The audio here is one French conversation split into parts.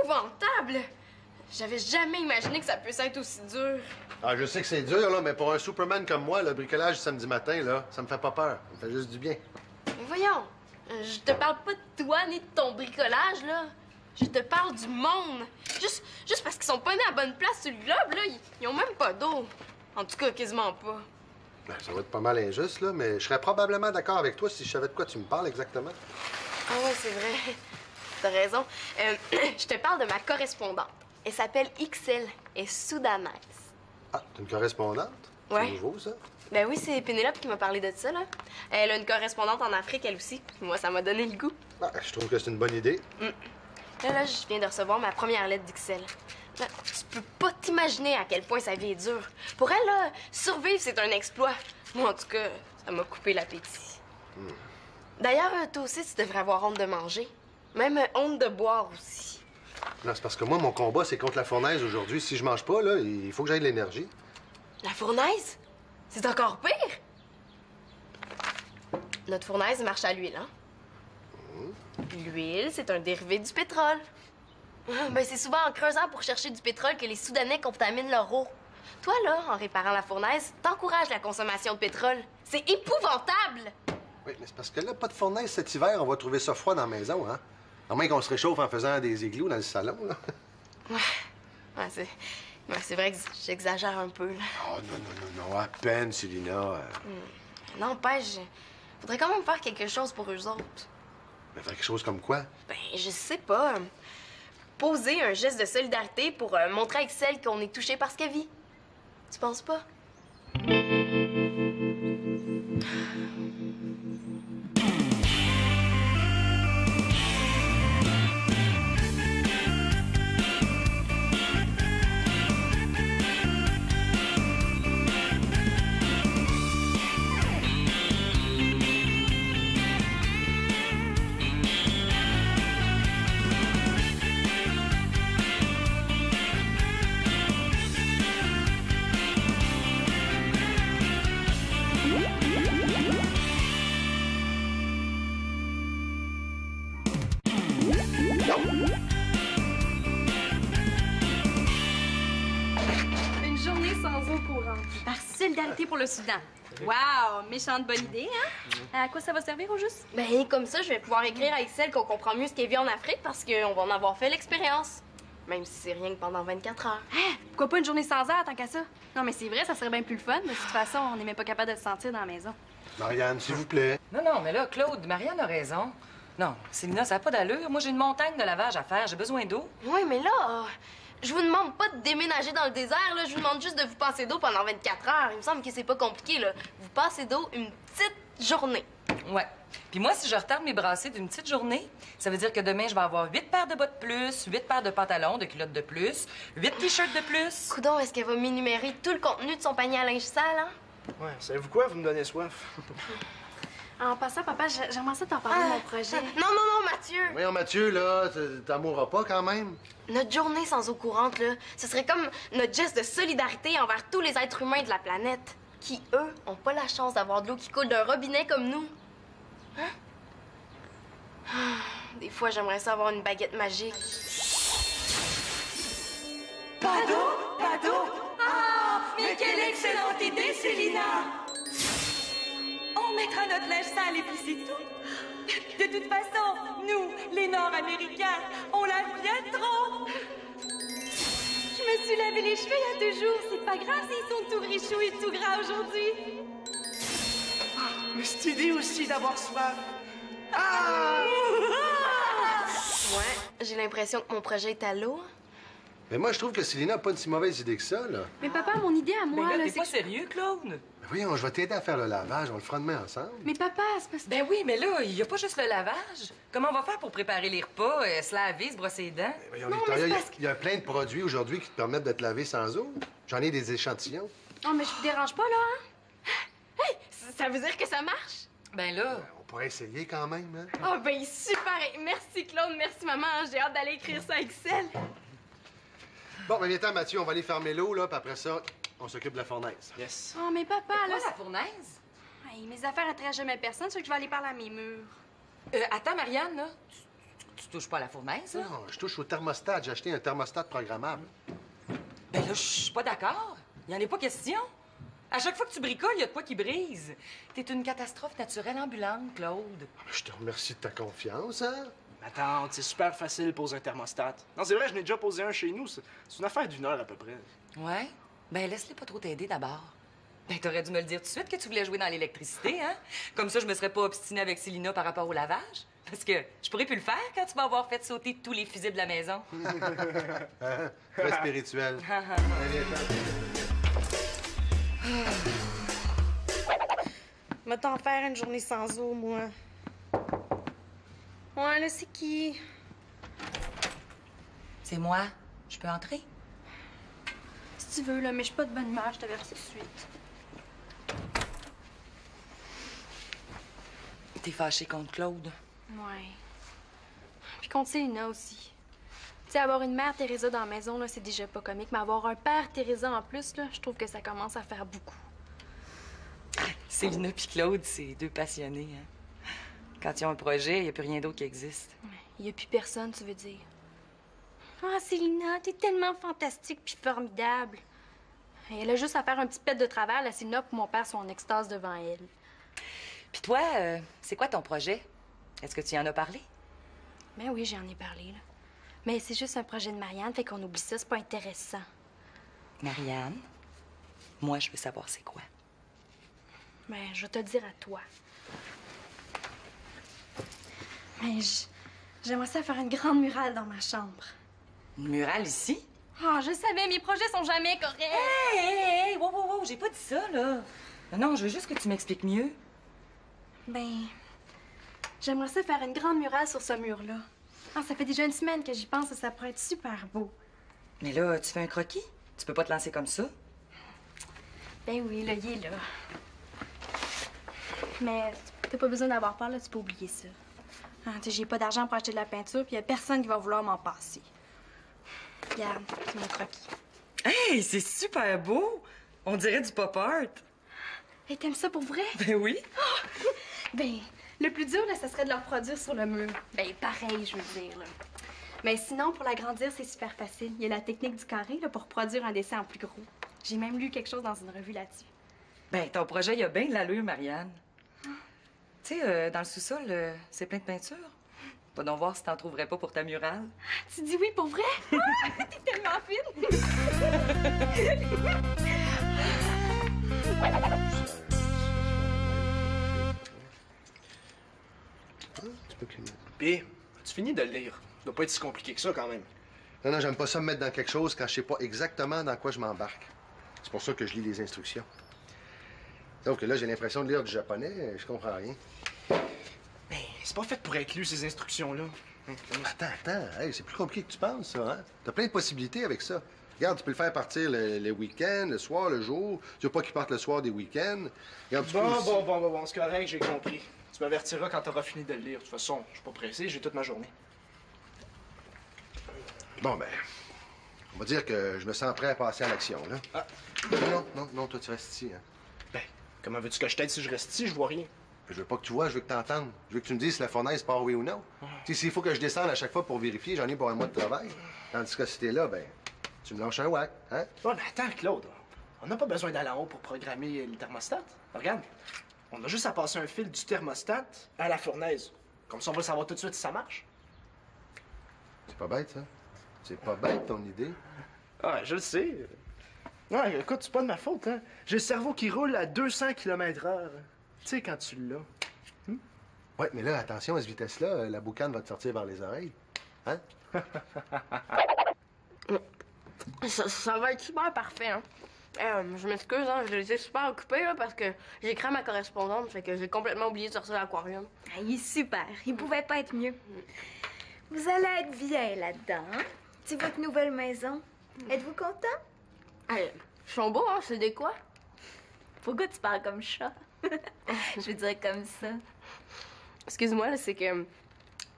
épouvantable! J'avais jamais imaginé que ça puisse être aussi dur. Ah, je sais que c'est dur, là, mais pour un Superman comme moi, le bricolage du samedi matin, là, ça me fait pas peur. Ça me fait juste du bien. Mais voyons, je te parle pas de toi ni de ton bricolage, là. Je te parle du monde. Juste parce qu'ils sont pas nés à bonne place sur le globe, là, ils ont même pas d'eau. En tout cas, quasiment pas. Ben, ça va être pas mal injuste, là, mais je serais probablement d'accord avec toi si je savais de quoi tu me parles exactement. Ah ouais, c'est vrai. T'as raison. Je te parle de ma correspondante. Elle s'appelle XL. Elle est soudanaise. Ah, t'es une correspondante? Ouais. C'est nouveau, ça? Ben oui, c'est Pénélope qui m'a parlé de ça, là. Elle a une correspondante en Afrique, elle aussi. Moi, ça m'a donné le goût. Ah, je trouve que c'est une bonne idée. Là, je viens de recevoir ma première lettre d'XL. Là, tu peux pas t'imaginer à quel point sa vie est dure. Pour elle, là, survivre, c'est un exploit. Moi, en tout cas, ça m'a coupé l'appétit. D'ailleurs, toi aussi, tu devrais avoir honte de manger. Même honte de boire aussi. Non, c'est parce que moi, mon combat, c'est contre la fournaise aujourd'hui. Si je mange pas, là, il faut que j'aille de l'énergie. La fournaise? C'est encore pire? Notre fournaise marche à l'huile, hein? L'huile, c'est un dérivé du pétrole. Ben, c'est souvent en creusant pour chercher du pétrole que les Soudanais contaminent leur eau. Toi, là, en réparant la fournaise, t'encourages la consommation de pétrole. C'est épouvantable! Oui, mais c'est parce que là, pas de fournaise cet hiver, on va trouver ça froid dans la maison, hein? À moins qu'on se réchauffe en faisant des igloos dans le salon, là. Ouais, c'est vrai que j'exagère un peu, là. Oh, non, à peine, Célina. N'empêche, faudrait quand même faire quelque chose pour eux autres. Mais faire quelque chose comme quoi? Ben, je sais pas. Poser un geste de solidarité pour montrer à Excel qu'on est touché par ce qu'elle vit. Tu penses pas? Une journée sans eau courante. Par solidarité pour le Soudan. Wow, méchante bonne idée, hein? À quoi ça va servir au juste? Ben, comme ça, je vais pouvoir écrire à Excel qu'on comprend mieux ce qu'elle vit en Afrique parce qu'on va en avoir fait l'expérience. Même si c'est rien que pendant 24 heures. Hein? Pourquoi pas une journée sans heure tant qu'à ça? Non, mais c'est vrai, ça serait bien plus le fun. De toute façon, on n'est même pas capable de se sentir dans la maison. Marianne, s'il vous plaît. Non, mais là, Claude, Marianne a raison. Non, Célina, ça n'a pas d'allure. Moi, j'ai une montagne de lavage à faire. J'ai besoin d'eau. Oui, mais là, je vous demande pas de déménager dans le désert, là. Je vous demande juste de vous passer d'eau pendant 24 heures. Il me semble que c'est pas compliqué, là. Vous passez d'eau une petite journée. Ouais. Puis moi, si je retarde mes brassées d'une petite journée, ça veut dire que demain, je vais avoir 8 paires de bas de plus, 8 paires de pantalons, de culottes de plus, 8 t-shirts de plus. Coudon, est-ce qu'elle va m'énumérer tout le contenu de son panier à linge sale, hein? Ouais, savez-vous quoi? Vous me donnez soif. En passant, papa, j'aimerais ça t'en parler de mon projet. Non, Mathieu! Voyons, Mathieu, là, t'en mourras pas quand même. Notre journée sans eau courante, là, ce serait comme notre geste de solidarité envers tous les êtres humains de la planète, qui, eux, ont pas la chance d'avoir de l'eau qui coule d'un robinet comme nous. Hein? Des fois, j'aimerais ça avoir une baguette magique. Pas d'eau? Ah, mais quelle excellente idée, Célina! On mettra notre linge sale et puis c'est tout. De toute façon, nous, les Nord-Américains, on lave bien trop. Je me suis lavé les cheveux il y a 2 jours. C'est pas grave s'ils sont tout richoux et tout gras aujourd'hui. Mais cette idée aussi d'avoir soif. Ouais, j'ai l'impression que mon projet est à l'eau. Mais moi, je trouve que Célina n'a pas une si mauvaise idée que ça, là. Mais papa, mon idée à moi, Mais là, là, t'es c'est pas que... sérieux, Claude? Ben voyons, je vais t'aider à faire le lavage, on le fera demain ensemble. Mais papa, c'est parce que... Ben oui, mais là, il n'y a pas juste le lavage. Comment on va faire pour préparer les repas, se laver, se brosser les dents? Ben voyons, Non, Victoria, mais c'est parce il y a plein de produits aujourd'hui qui te permettent de te laver sans eau. J'en ai des échantillons. Non, mais je vous dérange pas, là, hein? Hey, ça veut dire que ça marche? Ben là... On pourrait essayer quand même, hein? Oh, ben super! Merci, Claude, merci, maman. J'ai hâte d'aller écrire ça à Excel. Bon, ben viens-t'en, Mathieu, on va aller fermer l'eau, là, puis après ça, on s'occupe de la fournaise. Yes. Oh, mais papa, là... Quoi, la fournaise? Hey, mes affaires attirent jamais personne, c'est que je vais aller parler à mes murs. Attends, Marianne, là. tu touches pas à la fournaise, là. Non, je touche au thermostat. J'ai acheté un thermostat programmable. Ben là, je suis pas d'accord. Il y en a pas question. À chaque fois que tu bricoles, il y a de quoi qui brise. T'es une catastrophe naturelle ambulante, Claude. Je te remercie de ta confiance, hein? Ma tante, c'est super facile de poser un thermostat. Non, c'est vrai, je n'ai déjà posé un chez nous. C'est une affaire d'1 heure à peu près. Ouais? Ben laisse-les pas trop t'aider d'abord. Ben t'aurais dû me le dire tout de suite que tu voulais jouer dans l'électricité, hein? Comme ça, je me serais pas obstinée avec Célina par rapport au lavage. Parce que je pourrais plus le faire quand tu vas avoir fait sauter tous les fusils de la maison. Hein? Très spirituel. Va t'en faire une journée sans eau, moi. Ouais, là, c'est qui? C'est moi. Je peux entrer? Si tu veux, là, mais je suis pas de bonne humeur, je t'avertis tout de suite. T'es fâché contre Claude? Ouais. Puis contre Célina aussi. Tu sais, avoir une mère Teresa dans la maison, là, c'est déjà pas comique, mais avoir un père Teresa en plus, là, je trouve que ça commence à faire beaucoup. Célina puis Claude, c'est deux passionnés, hein? Quand ils ont un projet, il n'y a plus rien d'autre qui existe. Il y a plus personne, tu veux dire. Ah, Célina, t'es tellement fantastique puis formidable. Elle a juste à faire un petit pet de travers, la Célina, pour mon père soit en extase devant elle. Puis toi, c'est quoi ton projet? Est-ce que tu y en as parlé? Ben oui, j'en ai parlé, là. Mais c'est juste un projet de Marianne, fait qu'on oublie ça, c'est pas intéressant. Marianne, moi, je veux savoir c'est quoi. Ben, je vais te le dire à toi. Mais j'aimerais ça faire une grande murale dans ma chambre. Une murale ici? Ah, je savais, mes projets sont jamais corrects. Hey, wow, j'ai pas dit ça, là. Non, je veux juste que tu m'expliques mieux. Ben, j'aimerais ça faire une grande murale sur ce mur-là. Ah, ça fait déjà une semaine que j'y pense et ça pourrait être super beau. Mais là, tu fais un croquis? Tu peux pas te lancer comme ça? Ben oui, là, il est là. Mais t'as pas besoin d'avoir peur, là, tu peux oublier ça. Ah, tu sais, j'ai pas d'argent pour acheter de la peinture, puis y a personne qui va vouloir m'en passer. Regarde, c'est mon croquis. Hey, c'est super beau! On dirait du pop art. Hey, t'aimes ça pour vrai? Ben oui. Ben, le plus dur, là, ça serait de le reproduire sur le mur. Ben, pareil, je veux dire, là. Mais sinon, pour l'agrandir, c'est super facile. Il y a la technique du carré, là, pour produire un dessin en plus gros. J'ai même lu quelque chose dans une revue là-dessus. Ben, ton projet, il a bien de l'allure, Marianne. Tu sais, dans le sous-sol, c'est plein de peinture. Va donc voir si t'en trouverais pas pour ta murale. Tu dis oui pour vrai? Ah, t'es tellement fine! Puis, as-tu fini de le lire? Ça doit pas être si compliqué que ça, quand même. Non, j'aime pas ça me mettre dans quelque chose quand je sais pas exactement dans quoi je m'embarque. C'est pour ça que je lis les instructions. Sauf que là, j'ai l'impression de lire du japonais, je comprends rien. Ben, c'est pas fait pour être lu, ces instructions-là. Attends, hey, c'est plus compliqué que tu penses, ça, hein? T'as plein de possibilités avec ça. Regarde, tu peux le faire partir le week-end, le soir, le jour. Tu veux pas qu'il parte le soir des week-ends. Regarde, tu peux aussi... Bon, c'est correct, j'ai compris. Tu m'avertiras quand t'auras fini de le lire. De toute façon, je suis pas pressé, j'ai toute ma journée. Bon, ben, on va dire que je me sens prêt à passer à l'action, là. Ah. Non, toi, tu restes ici, hein. Ben, comment veux-tu que je t'aide si je reste ici? Je vois rien. Je veux pas que tu vois, je veux que t'entendes. Je veux que tu me dises si la fournaise part oui ou non. Tu sais, s'il faut que je descende à chaque fois pour vérifier, j'en ai pour un mois de travail. Tandis que si t'es là, ben, tu me lâches un whack, hein? Bon, mais attends, Claude. On n'a pas besoin d'aller en haut pour programmer le thermostat. Regarde, on a juste à passer un fil du thermostat à la fournaise. Comme ça, on va savoir tout de suite si ça marche. C'est pas bête, ça. C'est pas bête, ton idée. Ah, je le sais. Ouais, écoute, c'est pas de ma faute, hein. J'ai le cerveau qui roule à 200 km/h. Tu sais, quand tu l'as. Ouais, mais là, attention à cette vitesse-là, la boucane va te sortir vers les oreilles. Hein? Ça va être super parfait, hein. Je m'excuse, hein, je les ai super occupés, là, parce que j'ai écrit à ma correspondante, fait que j'ai complètement oublié de sortir l'aquarium. Ah, il est super. Il pouvait pas être mieux. Vous allez être bien là-dedans, hein? C'est votre nouvelle maison. Êtes-vous content? Hey, ils sont beaux, hein, c'est des quoi? Pourquoi tu parles comme chat? Je veux dire comme ça. Excuse-moi, là, c'est que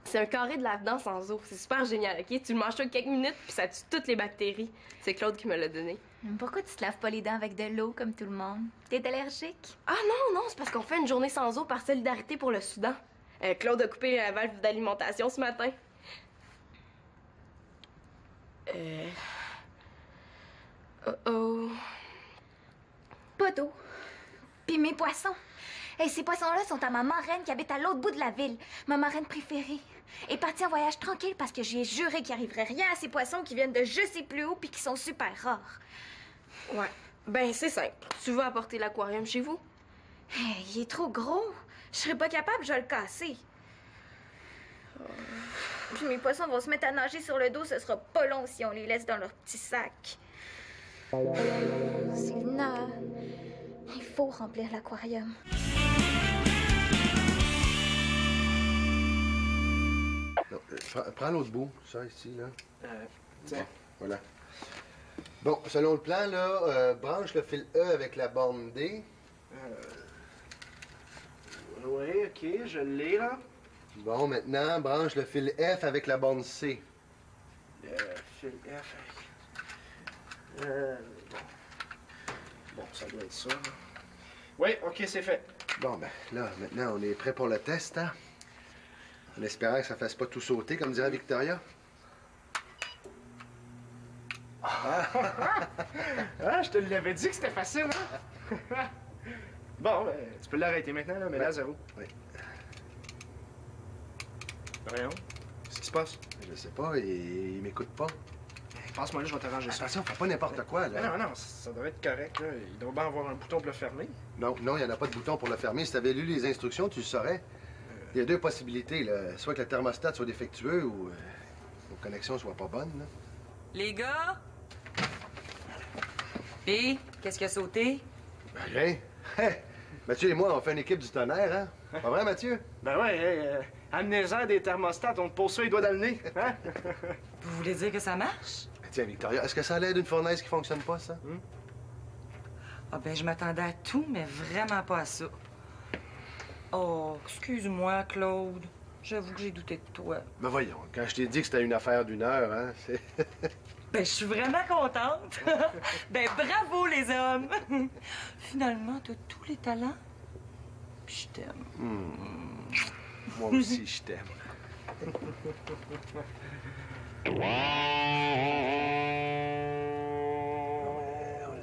c'est un carré de lave-dents sans eau. C'est super génial, OK? Tu le manges ça quelques minutes, puis ça tue toutes les bactéries. C'est Claude qui me l'a donné. Pourquoi tu te laves pas les dents avec de l'eau comme tout le monde? T'es allergique? Ah non, c'est parce qu'on fait une journée sans eau par solidarité pour le Soudan. Claude a coupé la valve d'alimentation ce matin. Oh. Pas d'eau. Puis mes poissons. Et ces poissons-là sont à ma marraine qui habite à l'autre bout de la ville. Ma marraine préférée. Est partie en voyage tranquille parce que j'ai juré qu'il arriverait rien à ces poissons qui viennent de je sais plus où puis qui sont super rares. Ouais. Ben, c'est simple. Tu vas apporter l'aquarium chez vous? Hey, il est trop gros. Je serais pas capable, je vais le casser. Puis mes poissons vont se mettre à nager sur le dos, ce sera pas long si on les laisse dans leur petit sac. Célina, il faut remplir l'aquarium. Prends l'autre bout, ça, ici, là. Tiens. Bon, voilà. Bon, selon le plan, là, branche le fil E avec la borne D. Oui, OK, je l'ai, là. Bon, maintenant, branche le fil F avec la borne C. Le fil F avec... Bon, ça doit être ça, là. Oui, OK, c'est fait. Bon, ben, là, maintenant, on est prêt pour le test, hein? En espérant que ça fasse pas tout sauter, comme dirait Victoria. Ah, je te l'avais dit que c'était facile, hein? Bon, ben, tu peux l'arrêter maintenant, là, mais là, zéro. Oui. Voyons. Qu'est-ce qui se passe? Je sais pas, il m'écoute pas. Passe-moi là, je vais t'arranger ça. Attention, fais pas n'importe quoi, là. Non, non, ça devrait être correct, là. Il doit bien avoir un bouton pour le fermer. Non, non, il n'y en a pas de bouton pour le fermer. Si tu avais lu les instructions, tu le saurais. Il y a deux possibilités, là. Soit que le thermostat soit défectueux ou vos connexions soient pas bonnes, là. Les gars? Puis, qu'est-ce qui a sauté? Ben, rien. Hey, Mathieu et moi, on fait une équipe du tonnerre, hein? Pas vrai, Mathieu? Ben ouais, amenez-en des thermostats, on te pose ça les doigts dans le nez, hein? Vous voulez dire que ça marche? Ben, tiens, Victoria, est-ce que ça a l'air d'une fournaise qui fonctionne pas, ça? Ah ben, je m'attendais à tout, mais vraiment pas à ça. Oh, excuse-moi, Claude. J'avoue que j'ai douté de toi. Ben voyons, quand je t'ai dit que c'était une affaire d'une heure, hein, c'est... Ben, je suis vraiment contente. Ben, bravo, les hommes. Finalement, t'as tous les talents. Puis je t'aime. Moi aussi, je t'aime. On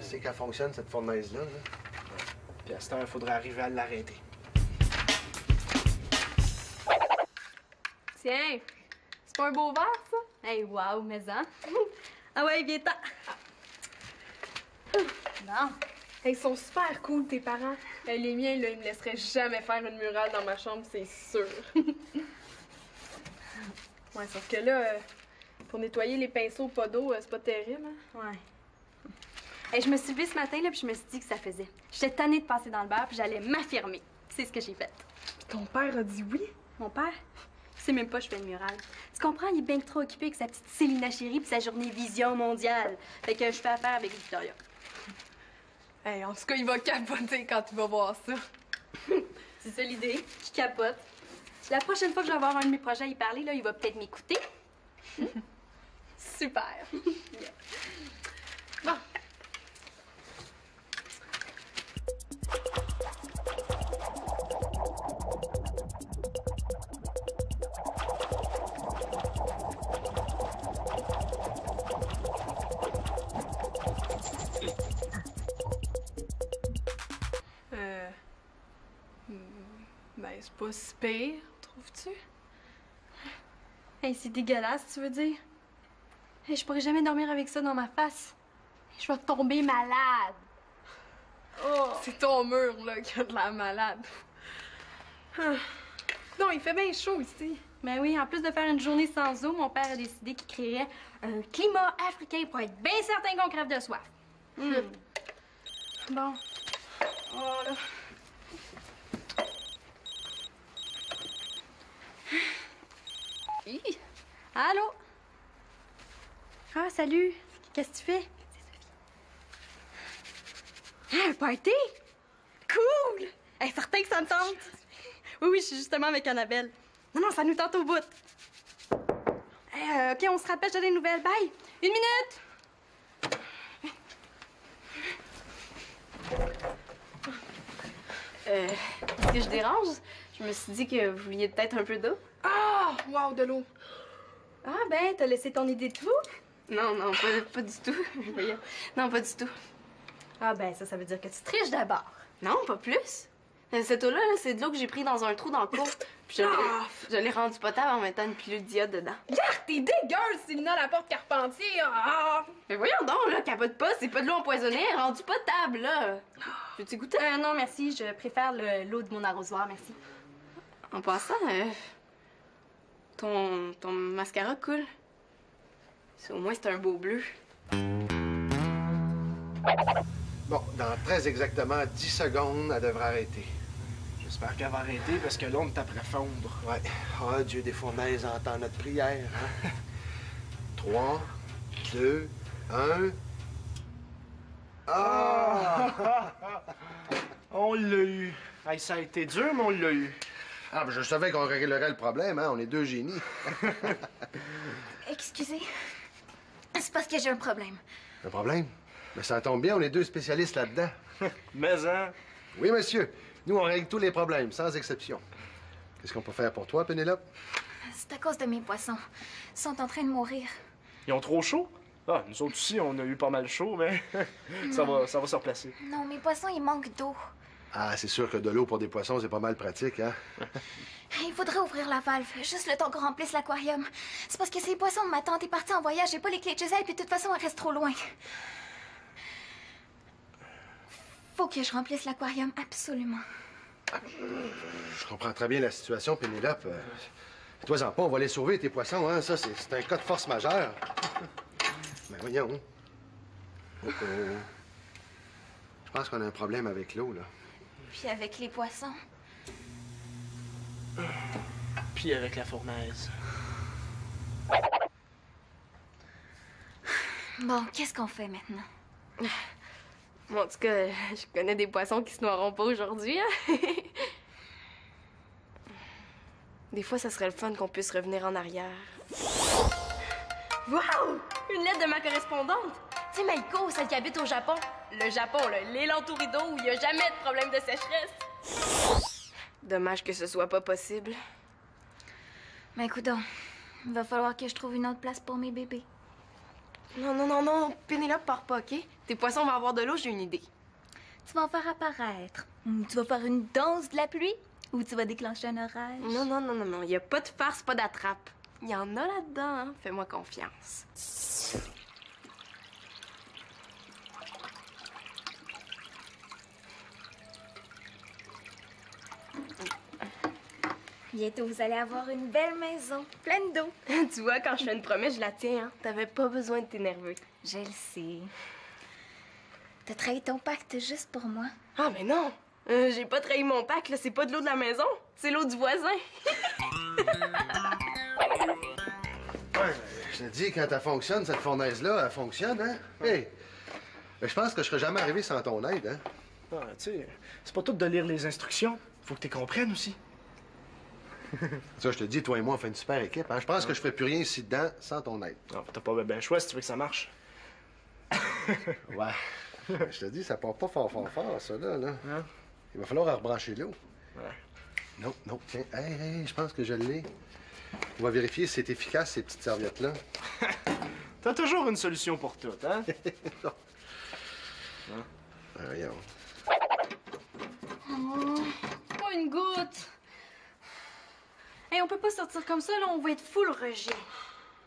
sait qu'elle fonctionne, cette fournaise-là, là. Puis à cette heure, il faudrait arriver à l'arrêter. Tiens, c'est pas un beau verre, ça? Hey, wow, mais hein? Ah ouais, viens-t'en. Non. Hey, ils sont super cool, tes parents. Hey, les miens, là, ils me laisseraient jamais faire une murale dans ma chambre, c'est sûr. Ouais, sauf que là, pour nettoyer les pinceaux pas d'eau, c'est pas terrible, hein? Ouais. Hey, je me suis levée ce matin, là, puis je me suis dit que ça faisait. J'étais tannée de passer dans le bar, puis j'allais m'affirmer. C'est ce que j'ai fait. Ton père a dit oui? Mon père, il sait même pas que je fais une murale. Tu comprends, il est bien trop occupé avec sa petite Célina chérie puis sa journée vision mondiale. Fait que je fais affaire avec Victoria. Hey, en tout cas, il va capoter quand il va voir ça. C'est ça l'idée, qui capote. La prochaine fois que je vais avoir un de mes projets à y parler, là, il va peut-être m'écouter. Super. Bon. Ben, c'est pas si pire, trouves-tu? Hey, c'est dégueulasse, tu veux dire? Hey, je pourrais jamais dormir avec ça dans ma face. Je vais tomber malade. Oh. C'est ton mur, là, qui a de la malade. Non, il fait bien chaud ici. Ben oui, en plus de faire une journée sans eau, mon père a décidé qu'il créerait un climat africain pour être bien certain qu'on crève de soif. Bon. Voilà. Hi. Allô? Ah, salut. Qu'est-ce que tu fais? Ah, un party? Cool! Hey, certain que ça me tente. Oui, je suis justement avec Annabelle. Non, ça nous tente au bout. Hey, OK, on se rappelle, j'ai des nouvelles. Bye! 1 minute! Est-ce que je dérange? Je me suis dit que vous vouliez peut-être un peu d'eau. Ah! Wow, de l'eau! Ah, ben, t'as laissé ton idée de tout? Non, non, pas du tout. Voyons. Non, pas du tout. Ah ben ça veut dire que tu triches d'abord. Non, pas plus. Cette eau-là, là, c'est de l'eau que j'ai pris dans un trou dans le cour. Puis je l'ai rendue potable en mettant une pilule d'iode dedans. Garde, t'es dégueulasse, Célina Laporte-Carpentier! Ah! Mais voyons donc, là, capote pas, c'est pas de l'eau empoisonnée, elle est rendue potable, là. Veux-tu goûter? Non, merci, je préfère l'eau de mon arrosoir, merci. En passant, ton mascara coule. Au moins, c'est un beau bleu. Bon, dans très exactement 10 secondes, elle devrait arrêter. J'espère qu'elle va arrêter parce que là, on est après fondre. Ouais. Ah, Dieu des fournaises entend notre prière, hein? 3, 2, 1... Ah! On l'a eu. Hey, ça a été dur, mais on l'a eu. Ah, ben je savais qu'on réglerait le problème, hein? On est deux génies. Excusez. C'est parce que j'ai un problème. Un problème? Mais ça tombe bien, on est deux spécialistes là-dedans. Mais, hein? Oui, monsieur. Nous, on règle tous les problèmes, sans exception. Qu'est-ce qu'on peut faire pour toi, Pénélope? C'est à cause de mes poissons. Ils sont en train de mourir. Ils ont trop chaud? Ah, nous autres aussi, on a eu pas mal chaud, mais ça va se replacer. Non, mes poissons, ils manquent d'eau. Ah, c'est sûr que de l'eau pour des poissons, c'est pas mal pratique, hein? Il faudrait ouvrir la valve, juste le temps qu'on remplisse l'aquarium. C'est parce que ces poissons, ma tante est partie en voyage, j'ai pas les clés de chez elle, puis de toute façon, elle reste trop loin. Faut que je remplisse l'aquarium, absolument. Je comprends très bien la situation, Pénélope. Toi-en pas, on va les sauver, tes poissons, hein? Ça, c'est un cas de force majeure. Mais voyons. Oh, oh. Je pense qu'on a un problème avec l'eau, là. Puis avec les poissons. Puis avec la fournaise. Bon, qu'est-ce qu'on fait maintenant? Bon, en tout cas, je connais des poissons qui se noieront pas aujourd'hui, hein? Des fois, ça serait le fun qu'on puisse revenir en arrière. Wow! Une lettre de ma correspondante! Tu sais, Maïko, celle qui habite au Japon. Le Japon, là, l'île entourée d'eau où il n'y a jamais de problème de sécheresse. Dommage que ce soit pas possible. Mais écoute, il va falloir que je trouve une autre place pour mes bébés. Non, non, non, non, Pénélope, pars pas, OK? Tes poissons vont avoir de l'eau, j'ai une idée. Tu vas en faire apparaître. Ou tu vas faire une danse de la pluie. Ou tu vas déclencher un orage. Non, non, non, non, non, il n'y a pas de farce, pas d'attrape. Il y en a là-dedans, hein? Fais-moi confiance. Bientôt, vous allez avoir une belle maison, pleine d'eau. Tu vois, quand je fais une promesse, je la tiens, hein? T'avais pas besoin de t'énerver. Je le sais. T'as trahi ton pacte juste pour moi. Ah, mais non! J'ai pas trahi mon pacte, là. C'est pas de l'eau de la maison, c'est l'eau du voisin. Ouais, je te dis, quand elle fonctionne, cette fournaise-là, elle fonctionne, hein? Hey! Mais je pense que je serais jamais arrivé sans ton aide, hein? Ah, tu sais, c'est pas tout de lire les instructions. Faut que tu comprennes aussi. Ça, je te dis, toi et moi, on fait une super équipe, hein? Je pense que je ferais plus rien ici dedans sans ton aide. Ah, t'as pas bien choix si tu veux que ça marche. Ouais. Je te dis, ça part pas fort, ça, là. Hein? Il va falloir rebrancher l'eau. Ouais. Non, non, tiens. Hey, je pense que je l'ai. On va vérifier si c'est efficace, ces petites serviettes-là. T'as toujours une solution pour tout, hein? Voyons. Pas une goutte. Hey, on peut pas sortir comme ça, là, on va être full rejet.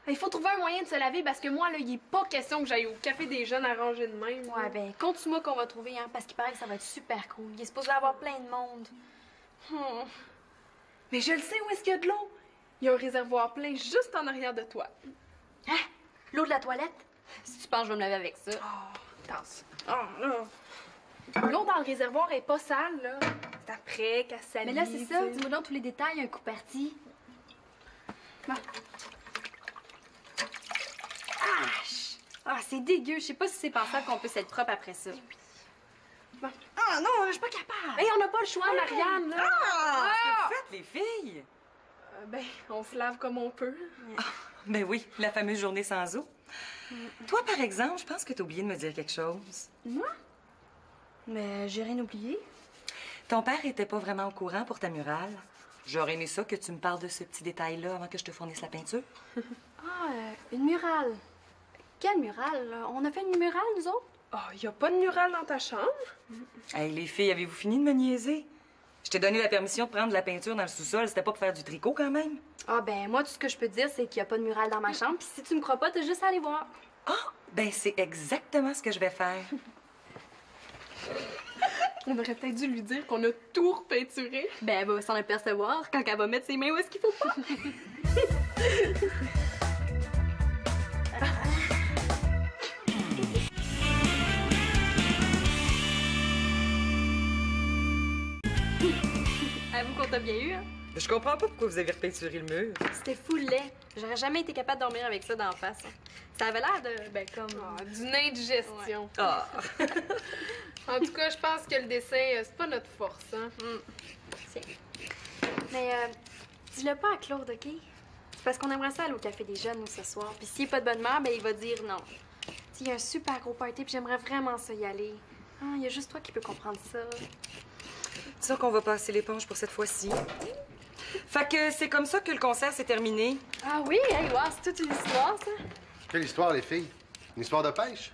Il faut trouver un moyen de se laver parce que moi, là, il est pas question que j'aille au café des jeunes arrangé de même. Ouais, ben, compte-moi qu'on va trouver, hein, parce qu'il paraît que ça va être super cool. Il est supposé y avoir plein de monde. Mais je le sais où est-ce qu'il y a de l'eau. Il y a un réservoir plein juste en arrière de toi. Hein? L'eau de la toilette? Si tu penses que je vais me laver avec ça. Tasse. L'eau dans le réservoir est pas sale, là. C'est après qu'elle s'allie. Mais là, c'est ça. tu sais. Dis-moi donc tous les détails, un coup parti. Bon. Ah, c'est dégueu. Je sais pas si c'est pensable qu'on puisse être propre après ça. Bon. Ah non, je suis pas capable. Hey, on n'a pas le choix, Marianne, là. Faites, les filles! Ben, on se lave comme on peut. Ben oui, la fameuse journée sans eau. Toi, par exemple, je pense que t'as oublié de me dire quelque chose. Moi? Mais j'ai rien oublié. Ton père était pas vraiment au courant pour ta murale. J'aurais aimé ça que tu me parles de ce petit détail-là avant que je te fournisse la peinture. Ah, une murale. Quelle murale? On a fait une murale, nous autres? Oh, y a pas de mural dans ta chambre? Hey, les filles, avez-vous fini de me niaiser? Je t'ai donné la permission de prendre de la peinture dans le sous-sol. C'était pas pour faire du tricot, quand même? Ah, ben, moi, tout ce que je peux te dire, c'est qu'il n'y a pas de mural dans ma chambre. Puis si tu me crois pas, t'as juste à aller voir. Ah! Ben, c'est exactement ce que je vais faire. On aurait peut-être dû lui dire qu'on a tout repeinturé. Ben, elle va s'en apercevoir quand elle va mettre ses mains où est-ce qu'il faut pas. Avoue qu'on t'a bien eu, hein? Je comprends pas pourquoi vous avez repeinturé le mur. C'était fou laid. J'aurais jamais été capable de dormir avec ça d'en face. Hein. Ça avait l'air de, ben, comme... Ah, d'une indigestion. Ah! En tout cas, je pense que le dessin, c'est pas notre force, hein? Tiens. Mais, dis-le pas à Claude, OK? C'est parce qu'on aimerait ça aller au Café des Jeunes, nous, ce soir. Puis s'il est pas de bonne humeur, ben, il va dire non. Tu sais, il y a un super gros party, puis j'aimerais vraiment ça y aller. Ah, il y a juste toi qui peux comprendre ça. C'est sûr qu'on va passer l'éponge pour cette fois-ci. Fait que c'est comme ça que le concert s'est terminé. Ah oui? Hey, wow, c'est toute une histoire, ça. Quelle histoire, les filles? Une histoire de pêche?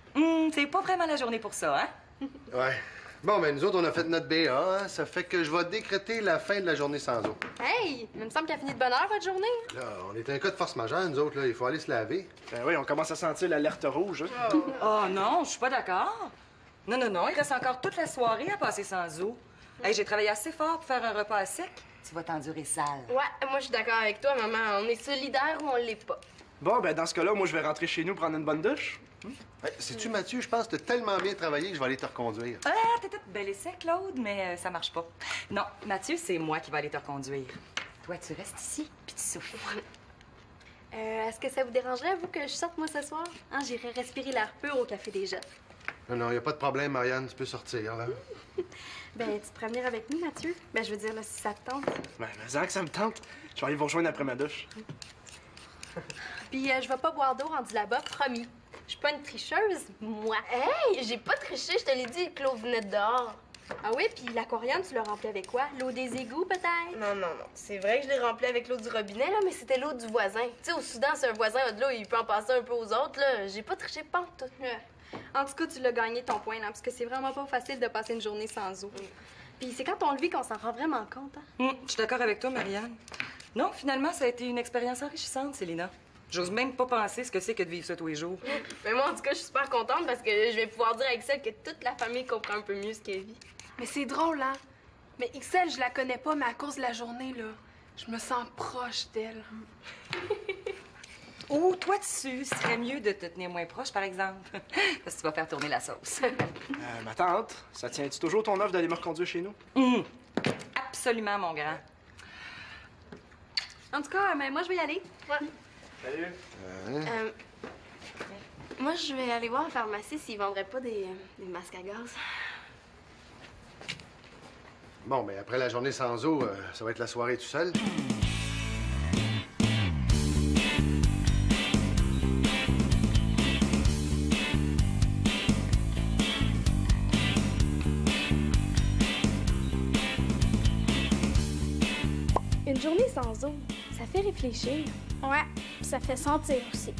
C'est pas vraiment la journée pour ça, hein? Ouais. Bon, ben nous autres, on a fait notre BA, hein? Ça fait que je vais décréter la fin de la journée sans eau. Hey, il me semble qu'elle a fini de bonne heure, votre journée. Là, on est un cas de force majeure, nous autres, là. Il faut aller se laver. Ben oui, on commence à sentir l'alerte rouge. Hein? Oh non, je suis pas d'accord. Non, non, non, il reste encore toute la soirée à passer sans eau. Hey, j'ai travaillé assez fort pour faire un repas à sec. Tu vas t'endurer sale. Ouais, moi, je suis d'accord avec toi, maman. On est solidaire ou on l'est pas. Bon, ben dans ce cas-là, moi, je vais rentrer chez nous prendre une bonne douche. Hey, sais-tu, Mathieu, je pense que t'as tellement bien travaillé que je vais aller te reconduire. Ah, t'es toute bel essai, Claude, mais ça marche pas. Non, Mathieu, c'est moi qui vais aller te reconduire. Toi, tu restes ici, puis tu souffles. Est-ce que ça vous dérangerait, vous, que je sorte, moi, ce soir? Hein, j'irai respirer l'air pur au Café des Jeunes. Non, non, y a pas de problème, Marianne. Tu peux sortir, là. Ben, tu pourrais venir avec nous, Mathieu? Ben, je veux dire, là, si ça te tente. Ben, mais que ça me tente. Je vais aller vous rejoindre après ma douche. Puis, je vais pas boire d'eau rendu là-bas, promis. Je suis pas une tricheuse, moi. Hey, j'ai pas triché, je te l'ai dit, Claude venait de dehors. Ah oui, puis l'aquarium, tu l'as rempli avec quoi? L'eau des égouts, peut-être? Non, non, non. C'est vrai que je l'ai rempli avec l'eau du robinet, là, mais c'était l'eau du voisin. Tu sais, au Soudan, si un voisin a de l'eau, il peut en passer un peu aux autres, là. J'ai pas triché pantoute. En tout cas, tu l'as gagné ton point, là, parce que c'est vraiment pas facile de passer une journée sans eau. Puis c'est quand on le vit qu'on s'en rend vraiment compte, hein? Je suis d'accord avec toi, Marianne. Non, finalement, ça a été une expérience enrichissante, Célina. J'ose même pas penser ce que c'est que de vivre ça tous les jours. Mais moi, en tout cas, je suis super contente parce que je vais pouvoir dire à Excel que toute la famille comprend un peu mieux ce qu'elle vit. Mais c'est drôle, hein? Mais XL, je la connais pas, mais à cause de la journée, là, je me sens proche d'elle. Ou toi dessus, ce serait mieux de te tenir moins proche, par exemple. Parce que tu vas faire tourner la sauce. Ma tante, ça tient-tu toujours ton offre d'aller me reconduire chez nous? Absolument, mon grand. En tout cas, mais moi, je vais y aller. Ouais. Salut. Moi, je vais aller voir en pharmacie s'ils vendraient pas des masques à gaz. Bon, ben après la journée sans eau, ça va être la soirée tout seul. Une journée sans eau, ça fait réfléchir. Ouais, ça fait sentir aussi.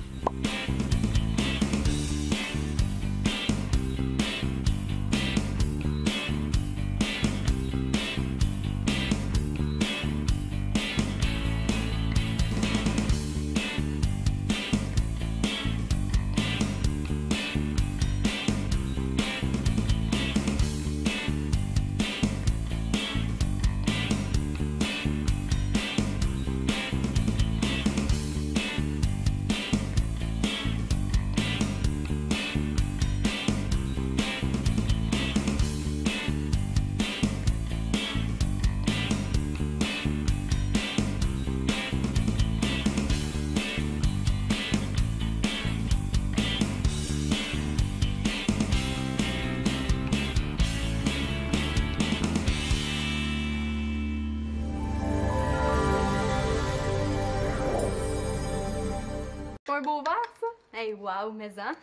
C'est un beau verre, ça? Hey, wow, mais hein?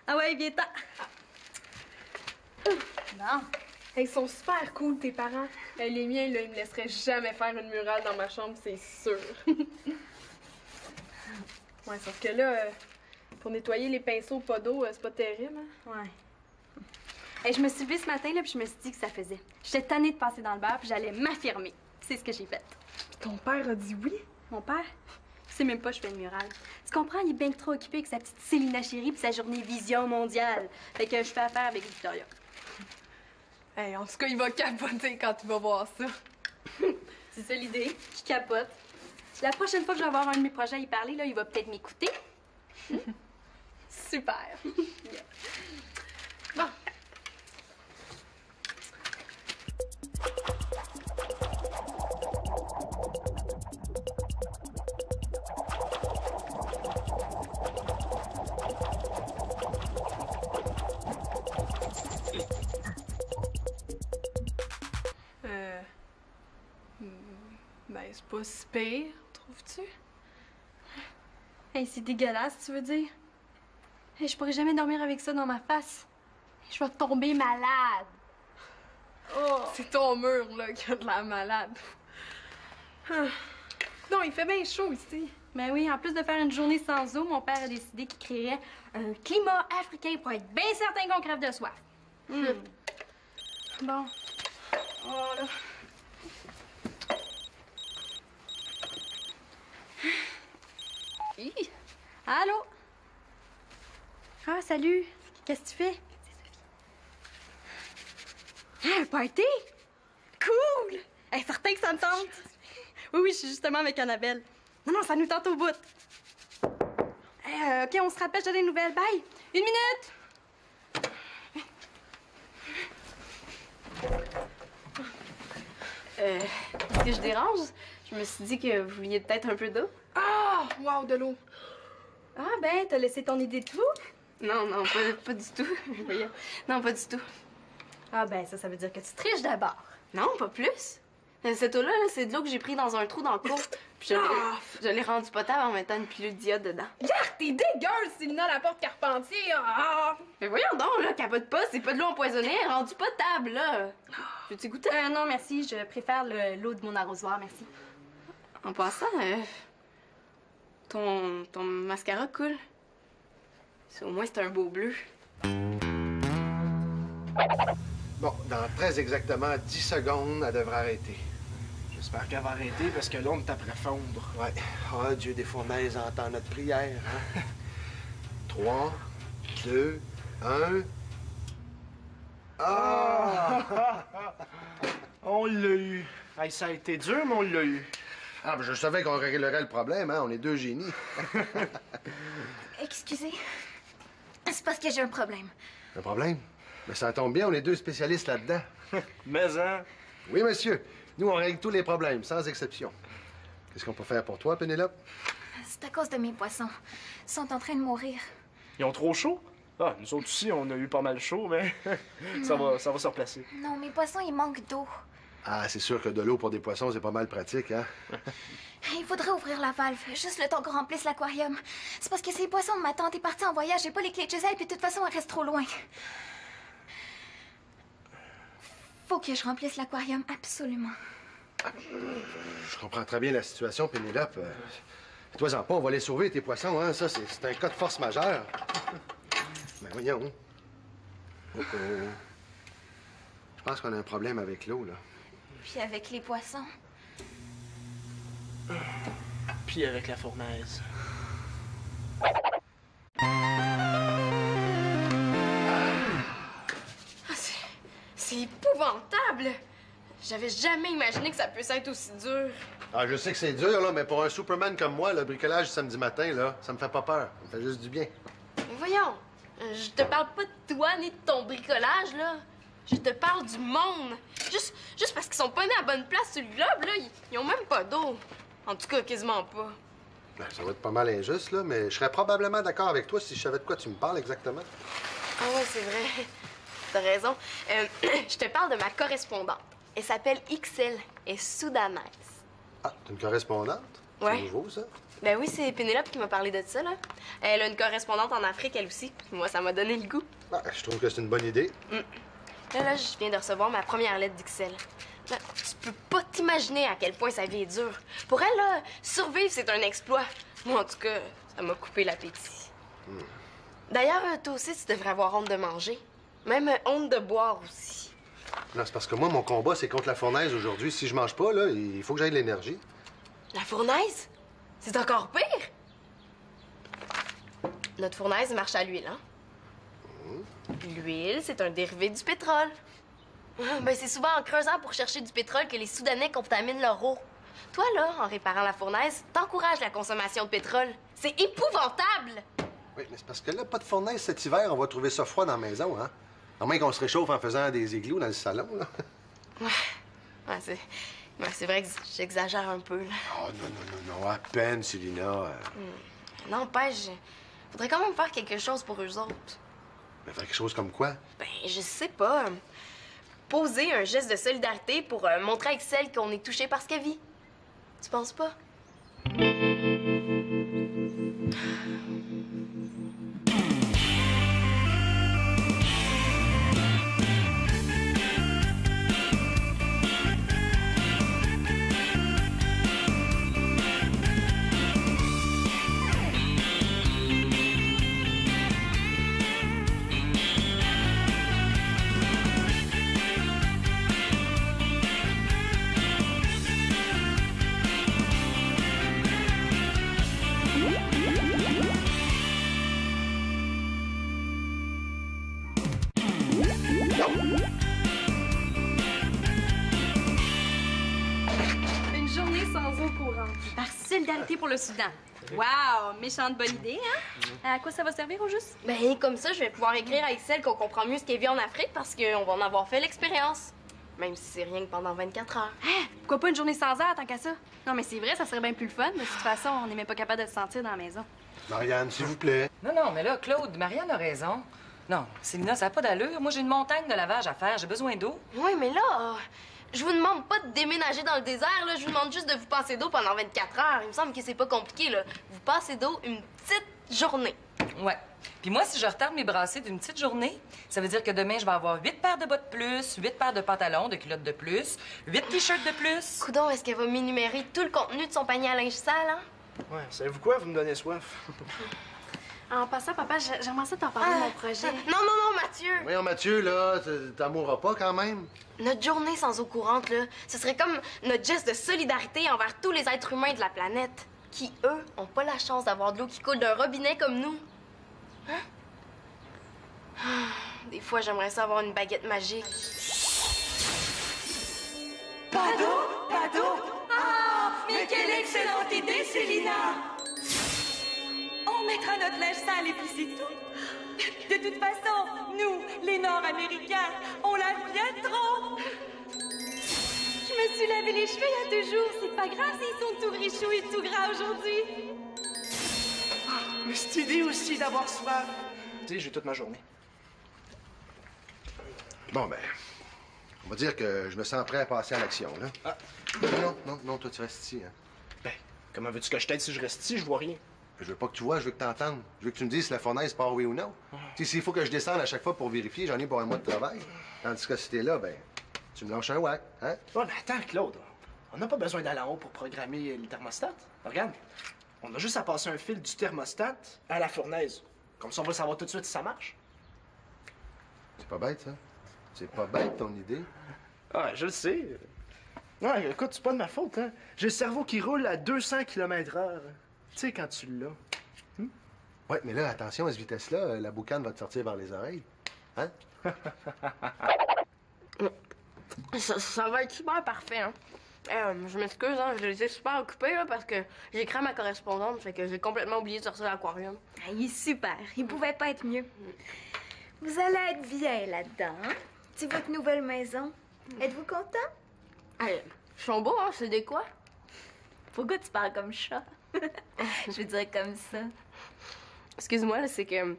Ah ouais, viens-t'en. Non. Hey, ils sont super cool, tes parents. Hey, les miens, là, ils me laisseraient jamais faire une murale dans ma chambre, c'est sûr. Ouais, sauf que là, Pour nettoyer les pinceaux pas d'eau, c'est pas terrible, hein? Ouais. Hey, je me suis levée ce matin, là, puis je me suis dit que ça faisait. J'étais tannée de passer dans le bar, puis j'allais m'affirmer. C'est ce que j'ai fait. Ton père a dit oui? Mon père, il sait même pas que je fais le mural. Tu comprends, il est bien trop occupé avec sa petite Célina Chérie puis sa journée Vision mondiale. Fait que je fais affaire avec Victoria. Hey, en tout cas, il va capoter quand il va voir ça. C'est ça l'idée, je capote. La prochaine fois que je vais avoir un de mes projets à y parler, là, il va peut-être m'écouter. Super. Bon. Ben, c'est pas si pire, trouves-tu? Hey, c'est dégueulasse, tu veux dire? Hey, je pourrais jamais dormir avec ça dans ma face. Je vais tomber malade. Oh. C'est ton mur, là, qui a de la malade. Non, il fait bien chaud ici. Ben oui, en plus de faire une journée sans eau, mon père a décidé qu'il créerait un climat africain pour être bien certain qu'on crève de soif. Bon. Oh là. Hi. Allô? Ah, salut. Qu'est-ce que tu fais? C'est Sophie. Ah, un party? Cool! Hey, certain que ça me tente. Oui, je suis justement avec Annabelle. Non, ça nous tente au bout. Hey, OK, on se rappelle, j'ai des nouvelles. Bye! 1 minute! Est-ce que je dérange? Je me suis dit que vous vouliez peut-être un peu d'eau. Ah! Wow, de l'eau. Ah, ben, t'as laissé ton idée de tout? Non, pas du tout. Voyons. Non, pas du tout. Ah, ben, ça veut dire que tu triches d'abord. Non, pas plus. Cette eau-là, c'est de l'eau que j'ai pris dans un trou dans le cours. Puis je l'ai rendue potable en mettant une pilule d'iode dedans. Garde, t'es dégueulasse, Célina Laporte-Carpentier. Ah! Mais voyons donc, là, capote pas, c'est pas de l'eau empoisonnée, elle est rendue potable, là. Veux-tu goûter? Non, merci, je préfère l'eau de mon arrosoir, merci. En passant, ton mascara coule. Au moins, c'est un beau bleu. Bon, dans très exactement 10 secondes, elle devrait arrêter. J'espère qu'elle va arrêter parce que là, on est après fondre. Ouais. Ah, Dieu des fournaises entend notre prière, hein? 3, 2, 1... Ah! On l'a eu. Hey, ça a été dur, mais on l'a eu. Ah, ben je savais qu'on réglerait le problème, hein? On est deux génies. Excusez. C'est parce que j'ai un problème. Un problème? Mais ça tombe bien, on est deux spécialistes là-dedans. Mais, hein? Oui, monsieur. Nous, on règle tous les problèmes, sans exception. Qu'est-ce qu'on peut faire pour toi, Pénélope? C'est à cause de mes poissons. Ils sont en train de mourir. Ils ont trop chaud? Ah, nous autres aussi, on a eu pas mal chaud, mais ça va se replacer. Non, mes poissons, ils manquent d'eau. Ah, c'est sûr que de l'eau pour des poissons, c'est pas mal pratique, hein? Il faudrait ouvrir la valve, juste le temps qu'on remplisse l'aquarium. C'est parce que ces poissons de ma tante est partie en voyage, j'ai pas les clés de chez elle, puis de toute façon, elle reste trop loin. Faut que je remplisse l'aquarium, absolument. Je comprends très bien la situation, Pénélope. Toi-en pas, on va les sauver, tes poissons, hein? Ça, c'est un cas de force majeure. Mais voyons. Oh, oh. Je pense qu'on a un problème avec l'eau, là. Puis avec les poissons. Puis avec la fournaise. C'est épouvantable! J'avais jamais imaginé que ça puisse être aussi dur. Ah, je sais que c'est dur, là, mais pour un Superman comme moi, le bricolage samedi matin, là, ça me fait pas peur. Ça me fait juste du bien. Mais voyons, je te parle pas de toi ni de ton bricolage, là. Je te parle du monde. Juste parce qu'ils sont pas nés à la bonne place sur le globe, là, ils ont même pas d'eau. En tout cas, quasiment pas. Ben, ça va être pas mal injuste, là, mais je serais probablement d'accord avec toi si je savais de quoi tu me parles exactement. Ah ouais, c'est vrai. T'as raison. Je te parle de ma correspondante. Elle s'appelle XL. Elle est soudanaise. Ah, t'es une correspondante? Ouais. C'est nouveau, ça? Ben oui, c'est Pénélope qui m'a parlé de ça, là. Elle a une correspondante en Afrique, elle aussi. Moi, ça m'a donné le goût. Ah, je trouve que c'est une bonne idée. Là, je viens de recevoir ma première lettre d'XL. Tu peux pas t'imaginer à quel point sa vie est dure. Pour elle, là, survivre, c'est un exploit. Moi, en tout cas, ça m'a coupé l'appétit. D'ailleurs, toi aussi, tu devrais avoir honte de manger. Même honte de boire aussi. Non, c'est parce que moi, mon combat, c'est contre la fournaise aujourd'hui. Si je mange pas, là, il faut que j'aille de l'énergie. La fournaise? C'est encore pire! Notre fournaise marche à l'huile, hein? L'huile, c'est un dérivé du pétrole. Ben, c'est souvent en creusant pour chercher du pétrole que les Soudanais contaminent leur eau. Toi, là, en réparant la fournaise, t'encourages la consommation de pétrole. C'est épouvantable! Oui, mais c'est parce que là, pas de fournaise cet hiver, on va trouver ça froid dans la maison, hein? À moins qu'on se réchauffe en faisant des igloos dans le salon, là. Ouais, c'est vrai que j'exagère un peu, là. Oh, non, à peine, Célina. N'empêche, faudrait quand même faire quelque chose pour eux autres. Mais faire quelque chose comme quoi? Ben, je sais pas. Poser un geste de solidarité pour montrer à Excel qu'on est touché par ce qu'elle vit. Tu penses pas? Une journée sans eau courante. Par solidarité pour le Soudan. Wow! Méchante bonne idée, hein? À quoi ça va servir au juste? Ben, comme ça, je vais pouvoir écrire à Excel qu'on comprend mieux ce qu'elle vit en Afrique parce qu'on va en avoir fait l'expérience. Même si c'est rien que pendant 24 heures. Hein? Pourquoi pas une journée sans heure tant qu'à ça? Non, mais c'est vrai, ça serait bien plus le fun. De toute façon, on n'est même pas capable de se sentir dans la maison. Marianne, s'il vous plaît. Non, mais là, Claude, Marianne a raison. Non, Célina, ça n'a pas d'allure. Moi, j'ai une montagne de lavage à faire. J'ai besoin d'eau. Oui, mais là, je vous demande pas de déménager dans le désert, là. Je vous demande juste de vous passer d'eau pendant 24 heures. Il me semble que c'est pas compliqué, là. Vous passez d'eau une petite journée. Ouais. Puis moi, si je retarde mes brassées d'une petite journée, ça veut dire que demain, je vais avoir 8 paires de bas de plus, 8 paires de pantalons, de culottes de plus, 8 t-shirts de plus. Coudon, est-ce qu'elle va m'énumérer tout le contenu de son panier à linge sale, hein? Ouais, savez-vous quoi? Vous me donnez soif. En passant, papa, j'aimerais ça t'en parler de mon projet. Non, Mathieu! Voyons, Mathieu, là, t'en mourras pas quand même. Notre journée sans eau courante, là, ce serait comme notre geste de solidarité envers tous les êtres humains de la planète, qui, eux, ont pas la chance d'avoir de l'eau qui coule d'un robinet comme nous. Hein? Des fois, j'aimerais ça avoir une baguette magique. Pas d'eau? Pas d'eau? Ah! Mais quelle excellente idée, Célina! On mettra notre linge sale et puis c'est tout. De toute façon, nous, les Nord-Américains, on lave bien trop. Je me suis lavé les cheveux il y a 2 jours. C'est pas grave s'ils sont tout richoux et tout gras aujourd'hui. Mais cette idée aussi d'avoir soif. Tu sais, j'ai toute ma journée. Bon, ben, on va dire que je me sens prêt à passer à l'action, là. Ah. Non, toi, tu restes ici, hein. Ben, comment veux-tu que je t'aide si je reste ici? Je vois rien. Je veux pas que tu vois, je veux que t'entendes. Je veux que tu me dises si la fournaise part oui ou non. Tu sais, s'il faut que je descende à chaque fois pour vérifier, j'en ai pour un mois de travail. Tandis que si t'es là, ben, tu me lâches un whack, hein? Ouais, mais attends, Claude. On n'a pas besoin d'aller en haut pour programmer le thermostat. Regarde, on a juste à passer un fil du thermostat à la fournaise. Comme ça, on va savoir tout de suite si ça marche. C'est pas bête, ça. C'est pas bête, ton idée. Ah, je le sais. Ouais, écoute, c'est pas de ma faute, hein. J'ai le cerveau qui roule à 200 km/h. Tu sais, quand tu l'as. Ouais, mais là, attention, à cette vitesse-là, la boucane va te sortir vers les oreilles. Hein? Ça va être super parfait, hein? Je m'excuse, hein, je les ai super occupés, là, parce que j'ai écrit à ma correspondante, fait que j'ai complètement oublié de sortir l'aquarium. Ah, il est super. Il pouvait pas être mieux. Vous allez être bien là-dedans, hein? C'est votre nouvelle maison. Êtes-vous content? Hey, ils sont beaux, hein? C'est des quoi? Pourquoi tu parles comme chat? Je veux dire comme ça. Excuse-moi, là, c'est que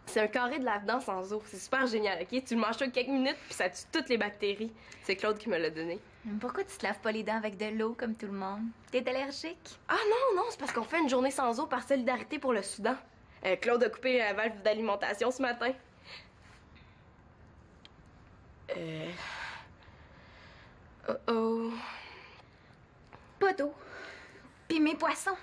c'est un carré de lave-dents sans eau. C'est super génial, OK? Tu le manges ça quelques minutes, puis ça tue toutes les bactéries. C'est Claude qui me l'a donné. Pourquoi tu te laves pas les dents avec de l'eau comme tout le monde? T'es allergique? Ah non, c'est parce qu'on fait une journée sans eau par solidarité pour le Soudan. Claude a coupé la valve d'alimentation ce matin. Pas d'eau. Puis mes poissons.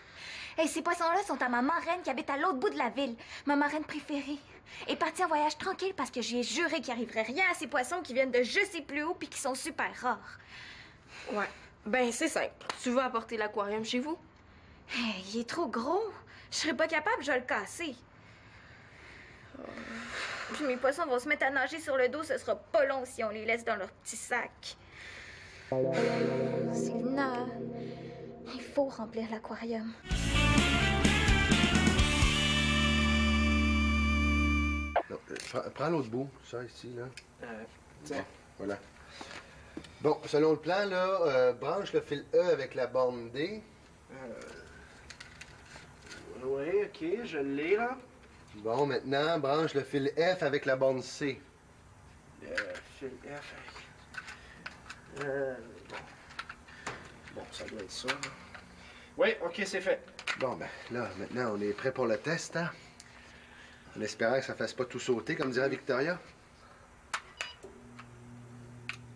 Et ces poissons-là sont à ma marraine qui habite à l'autre bout de la ville. Ma marraine préférée. Est partie en voyage tranquille parce que j'ai juré qu'il arriverait rien à ces poissons qui viennent de je sais plus où puis qui sont super rares. Ouais. Ben, c'est simple. Tu vas apporter l'aquarium chez vous? Hey, il est trop gros. Je serais pas capable, je vais le casser. Puis mes poissons vont se mettre à nager sur le dos, ce sera pas long si on les laisse dans leur petit sac. Célina, il faut remplir l'aquarium. Prends l'autre bout, ça, ici, là. Tiens. Bon, voilà. Bon, selon le plan, là, branche le fil E avec la borne D. Oui, OK, je l'ai, là. Bon, maintenant, branche le fil F avec la borne C. Le fil F avec... Bon, ça doit être ça, là. Oui, OK, c'est fait. Bon, ben, là, maintenant, on est prêt pour le test, hein? En espérant que ça fasse pas tout sauter, comme dirait Victoria.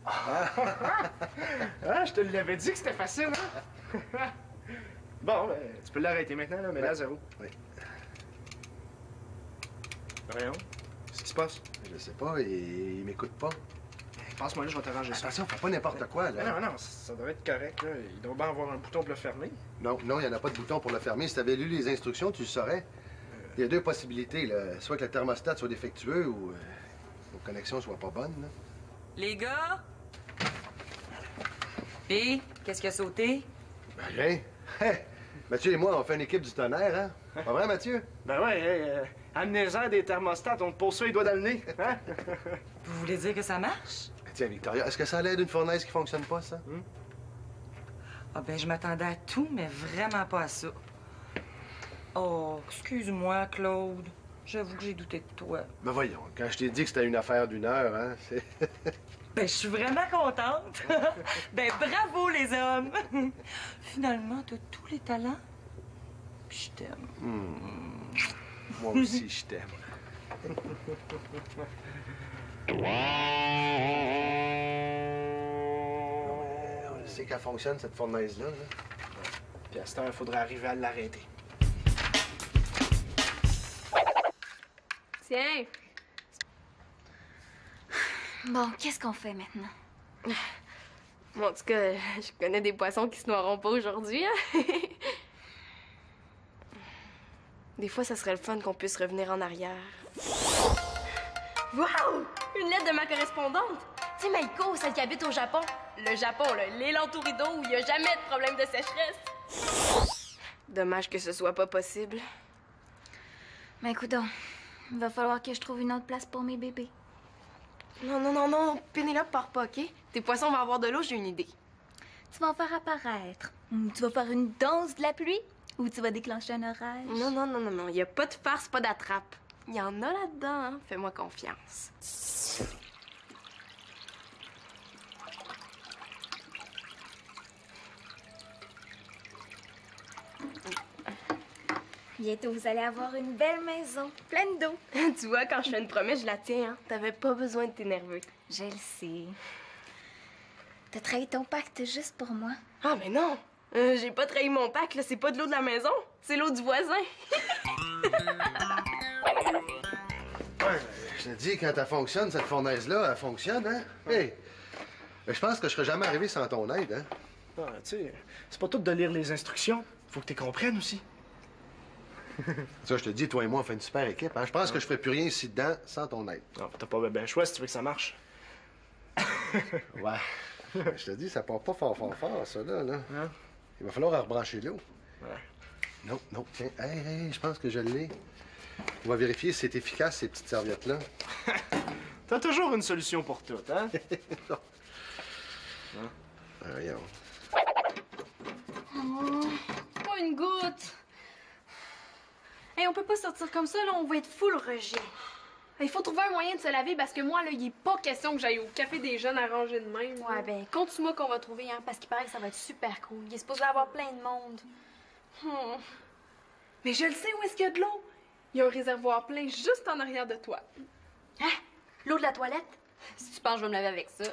Ah, je te l'avais dit que c'était facile, hein? Bon, ben, tu peux l'arrêter maintenant, là, mais là, zéro. Oui. Voyons. Qu'est-ce qui se passe? Je sais pas, il m'écoute pas. Passe-moi là, je vais t'arranger ça. Attention, fais pas n'importe quoi, là. Non, non, ça devrait être correct, là. Il doit bien avoir un bouton pour le fermer. Non, non, il n'y en a pas de bouton pour le fermer. Si tu avais lu les instructions, tu le saurais. Il y a deux possibilités, là. Soit que le thermostat soit défectueux ou nos connexions soient pas bonnes, là. Les gars? Et qu'est-ce qui a sauté? Ben, rien. Hey, Mathieu et moi, on fait une équipe du tonnerre, hein? Pas vrai, Mathieu? Ben ouais, amenez-en des thermostats, on te pose ça les doigts dans le nez, hein? Vous voulez dire que ça marche? Tiens, Victoria, est-ce que ça a l'air d'une fournaise qui fonctionne pas, ça? Ah ben, je m'attendais à tout, mais vraiment pas à ça. Oh, excuse-moi, Claude. J'avoue que j'ai douté de toi. Ben voyons, quand je t'ai dit que c'était une affaire d'une heure, hein, c'est... Ben, je suis vraiment contente. Ben, bravo, les hommes. Finalement, t'as tous les talents. Puis je t'aime. Moi aussi, je t'aime. On sait qu'elle fonctionne, cette fournaise-là, là. Puis à cette heure, il faudrait arriver à l'arrêter. Tiens. Bon, qu'est-ce qu'on fait maintenant? Bon, en tout cas, je connais des poissons qui se noieront pas aujourd'hui, hein? Des fois, ça serait le fun qu'on puisse revenir en arrière. Wow! Une lettre de ma correspondante! Tu sais, Maïko, celle qui habite au Japon. Le Japon, là, l'île entourée d'eau où il n'y a jamais de problème de sécheresse. Dommage que ce soit pas possible. Mais écoute, il va falloir que je trouve une autre place pour mes bébés. Non, non, non, non, Pénélope, pars pas, OK? Tes poissons vont avoir de l'eau, j'ai une idée. Tu vas en faire apparaître. Ou tu vas faire une danse de la pluie. Ou tu vas déclencher un orage. Non, non, non, non, non. Il n'y a pas de farce, pas d'attrape. Il y en a là-dedans, hein? Fais-moi confiance. Bientôt, vous allez avoir une belle maison, pleine d'eau. Tu vois, quand je fais une promesse, je la tiens, hein? T'avais pas besoin de t'énerver. Je le sais. T'as trahi ton pacte juste pour moi. Ah, mais non! J'ai pas trahi mon pacte, là. C'est pas de l'eau de la maison, c'est l'eau du voisin. Ouais, je te dis, quand elle fonctionne, cette fournaise-là, elle fonctionne, hein? Hey! Je pense que je serais jamais arrivé sans ton aide, hein? Ah, tu sais, c'est pas tout de lire les instructions. Faut que tu comprennes aussi. Ça, je te dis, toi et moi, on fait une super équipe, hein? Je pense que je ferais plus rien ici dedans sans ton aide. Non, t'as pas bien choix si tu veux que ça marche. Ouais. Je te dis, ça part pas fort, ça, là. Hein? Il va falloir rebrancher l'eau. Ouais. Non, non, tiens. Hey, je pense que je l'ai. On va vérifier si c'est efficace, ces petites serviettes-là. T'as toujours une solution pour tout, hein? Voyons. Pas une goutte. Hey, on peut pas sortir comme ça, là, on va être full rejet. Il faut trouver un moyen de se laver parce que moi, là, il est pas question que j'aille au café des jeunes arrangé de même. Ouais, ben, compte-moi qu'on va trouver, hein, parce qu'il paraît que ça va être super cool. Il est supposé y avoir plein de monde. Mais je le sais où est-ce qu'il y a de l'eau. Il y a un réservoir plein juste en arrière de toi. Hein? L'eau de la toilette? Si tu penses, je vais me laver avec ça.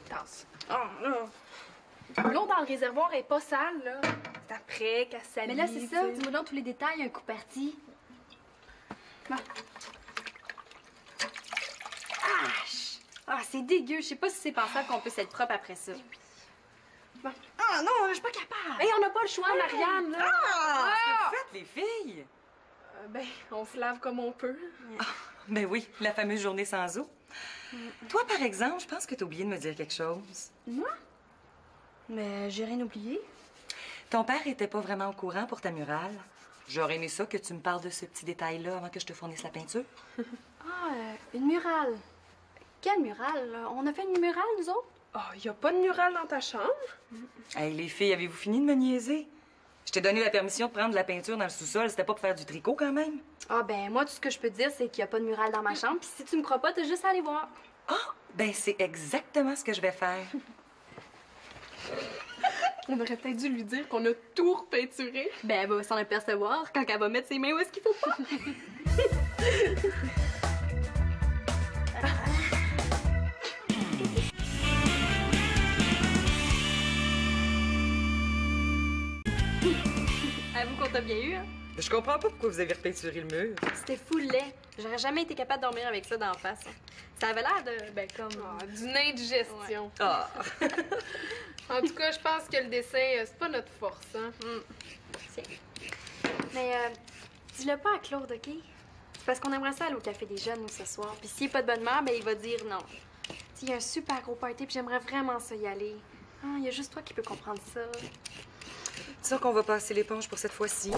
Tasse. Oh, là. L'eau dans le réservoir est pas sale, là. C'est après qu'elle s'habille. Mais là, c'est ça. tu sais. Dis-moi donc tous les détails, un coup parti. Bon. Ah, c'est dégueu. Je sais pas si c'est pensable qu'on puisse être propre après ça. Bon. Ah non, je suis pas capable. Hey, on n'a pas le choix, Marianne, là. Qu'est-ce que vous faites, les filles? Ben, on se lave comme on peut. Ben oui, la fameuse journée sans eau. Toi, par exemple, je pense que t'as oublié de me dire quelque chose. Moi? Mais j'ai rien oublié. Ton père était pas vraiment au courant pour ta murale. J'aurais aimé ça que tu me parles de ce petit détail-là avant que je te fournisse la peinture. Ah, une murale. Quelle murale? On a fait une murale, nous autres? Oh, y a pas de mural dans ta chambre? Hey, les filles, avez-vous fini de me niaiser? Je t'ai donné la permission de prendre de la peinture dans le sous-sol. C'était pas pour faire du tricot, quand même. Ah, ben, moi, tout ce que je peux te dire, c'est qu'il y a pas de murale dans ma chambre. Puis si tu me crois pas, t'as juste à aller voir. Ah, ben c'est exactement ce que je vais faire. On aurait peut-être dû lui dire qu'on a tout repeinturé. Ben, elle va s'en apercevoir quand elle va mettre ses mains où est-ce qu'il faut pas. Avoue qu'on t'a bien eu, hein? Je comprends pas pourquoi vous avez repeinturé le mur. C'était fou laid. J'aurais jamais été capable de dormir avec ça d'en face. Hein. Ça avait l'air de, ben, comme... Ah, d'une indigestion. Ah. En tout cas, je pense que le dessin, c'est pas notre force, hein? Tiens. Mais dis-le pas à Claude, OK? C'est parce qu'on aimerait ça aller au Café des Jeunes, nous, ce soir. Puis s'il est pas de bonne humeur, ben il va dire non. Il y a un super gros party, puis j'aimerais vraiment ça y aller. Ah, il y a juste toi qui peux comprendre ça. C'est sûr qu'on va passer l'éponge pour cette fois-ci.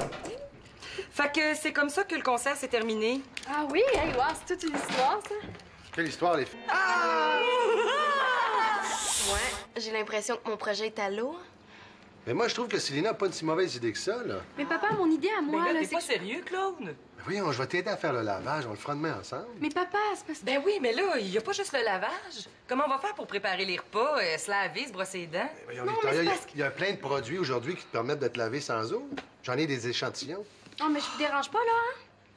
Fait que c'est comme ça que le concert s'est terminé. Ah oui? Hey, wow, c'est toute une histoire, ça. Quelle histoire, les filles? Ouais, j'ai l'impression que mon projet est à l'eau. Mais moi, je trouve que Célina n'a pas une si mauvaise idée que ça, là. Mais papa, mon idée à moi, Mais là, là, t'es pas sérieux, Claude? Mais voyons, je vais t'aider à faire le lavage. On le fera demain ensemble. Mais papa, c'est parce que... Ben oui, mais là, il y a pas juste le lavage. Comment on va faire pour préparer les repas, se laver, se brosser les dents? Voyons, Non, Victoria, mais il y a- c'est parce il y a plein de produits aujourd'hui qui te permettent de te laver sans eau. J'en ai des échantillons. Non, mais je vous dérange pas, là,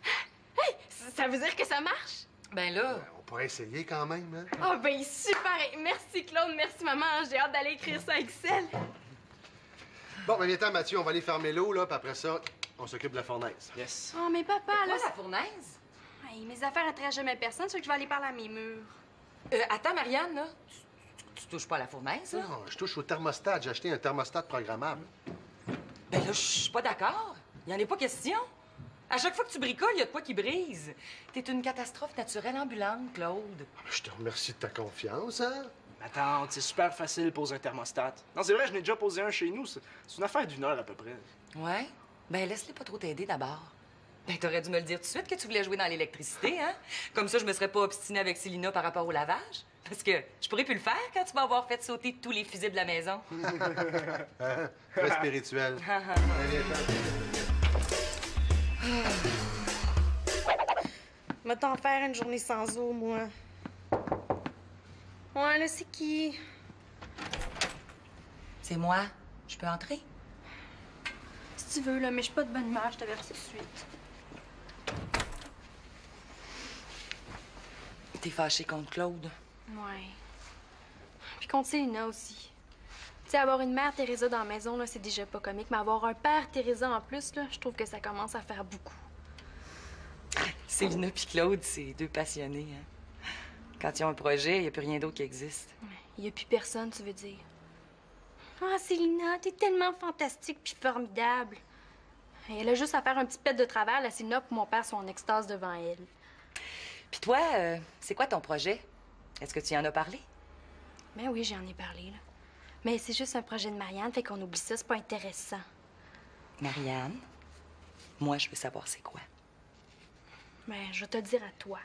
hein? Hey, ça veut dire que ça marche? Ben là, On pourrait essayer quand même, hein? Ah, ben super! Merci Claude, merci maman. J'ai hâte d'aller écrire ça à Excel. Bon, ben, viens-t'en, Mathieu, on va aller fermer l'eau, là, puis après ça, on s'occupe de la fournaise. Yes. Oh, mais papa, là... quoi, la fournaise? Hey, mes affaires attirent jamais personne, c'est que je vais aller parler à mes murs. Attends, Marianne, là. Tu touches pas à la fournaise, là? Non, je touche au thermostat. J'ai acheté un thermostat programmable. Ben là, je suis pas d'accord. Il y en a pas question. À chaque fois que tu bricoles, il y a de quoi qui brise. T'es une catastrophe naturelle ambulante, Claude. Je te remercie de ta confiance, hein? Ma tante, c'est super facile de poser un thermostat. Non, c'est vrai, je n'ai déjà posé un chez nous. C'est une affaire d'une heure à peu près. Ouais? Ben laisse-les pas trop t'aider d'abord. Ben t'aurais dû me le dire tout de suite que tu voulais jouer dans l'électricité, hein? Comme ça, je me serais pas obstinée avec Célina par rapport au lavage. Parce que je pourrais plus le faire quand tu vas avoir fait sauter tous les fusils de la maison. Hein? Très spirituel. Va t'en faire une journée sans eau, moi. Ouais, là, c'est qui? C'est moi. Je peux entrer? Si tu veux, là, mais je suis pas de bonne humeur, je t'avertis tout de suite. T'es fâché contre Claude. Ouais. Puis contre Célina aussi. Tu sais, avoir une mère Teresa dans la maison, là, c'est déjà pas comique, mais avoir un père Teresa en plus, là, je trouve que ça commence à faire beaucoup. Célina puis Claude, c'est deux passionnés, hein? Quand ils ont un projet, il n'y a plus rien d'autre qui existe. Il y a plus personne, tu veux dire. Ah, Célina, t'es tellement fantastique puis formidable. Et elle a juste à faire un petit pet de travers, la Célina, pour mon père soit en extase devant elle. Puis toi, c'est quoi ton projet? Est-ce que tu y en as parlé? Ben oui, j'en ai parlé, là. Mais c'est juste un projet de Marianne, fait qu'on oublie ça, c'est pas intéressant. Marianne, moi, je veux savoir c'est quoi. Ben, je vais te le dire à toi.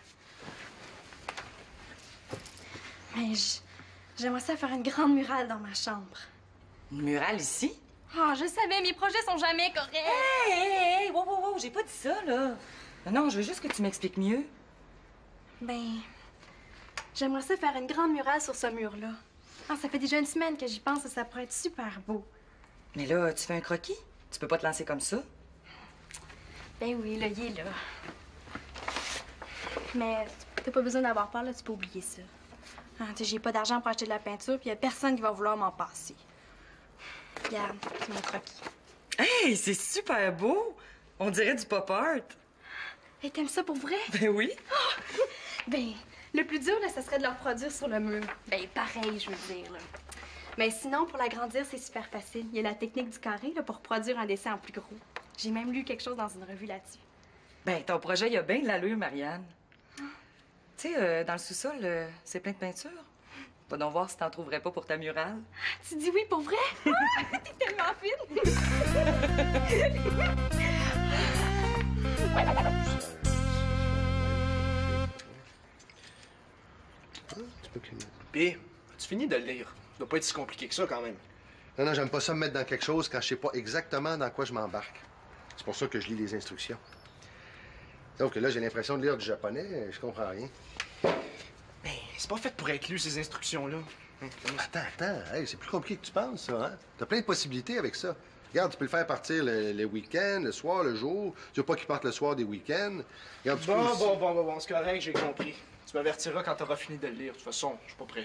Mais j'aimerais ça faire une grande murale dans ma chambre. Une murale ici? Ah, je savais, mes projets sont jamais corrects. Hey, wow, j'ai pas dit ça, là. Non, je veux juste que tu m'expliques mieux. Ben, j'aimerais ça faire une grande murale sur ce mur-là. Ah, ça fait déjà une semaine que j'y pense et ça pourrait être super beau. Mais là, tu fais un croquis? Tu peux pas te lancer comme ça? Ben oui, là, il est là. Mais t'as pas besoin d'avoir peur, là, tu peux oublier ça. Ah, tu sais, j'ai pas d'argent pour acheter de la peinture, puis y a personne qui va vouloir m'en passer. Regarde, c'est mon croquis. Hey, c'est super beau! On dirait du pop art. Hey, t'aimes ça pour vrai? Ben oui. Ben, le plus dur, là, ça serait de le reproduire sur le mur. Ben, pareil, je veux dire, là. Mais sinon, pour l'agrandir, c'est super facile. Il y a la technique du carré, là, pour produire un dessin en plus gros. J'ai même lu quelque chose dans une revue là-dessus. Ben, ton projet, il a bien de l'allure, Marianne. Tu sais, dans le sous-sol, c'est plein de peinture. Va donc voir si t'en trouverais pas pour ta murale. Tu dis oui pour vrai? T'es tellement fine! Puis, as-tu fini de le lire? Ça doit pas être si compliqué que ça, quand même. Non, non, j'aime pas ça me mettre dans quelque chose quand je sais pas exactement dans quoi je m'embarque. C'est pour ça que je lis les instructions. Donc là, j'ai l'impression de lire du japonais, je comprends rien. Ben, c'est pas fait pour être lu, ces instructions-là. Attends, hey, c'est plus compliqué que tu penses, ça, hein? T'as plein de possibilités avec ça. Regarde, tu peux le faire partir le week-end, le soir, le jour. Tu veux pas qu'il parte le soir des week-ends. Regarde, tu peux aussi... Bon, c'est correct, j'ai compris. Tu m'avertiras quand t'auras fini de le lire. De toute façon, je suis pas pressé.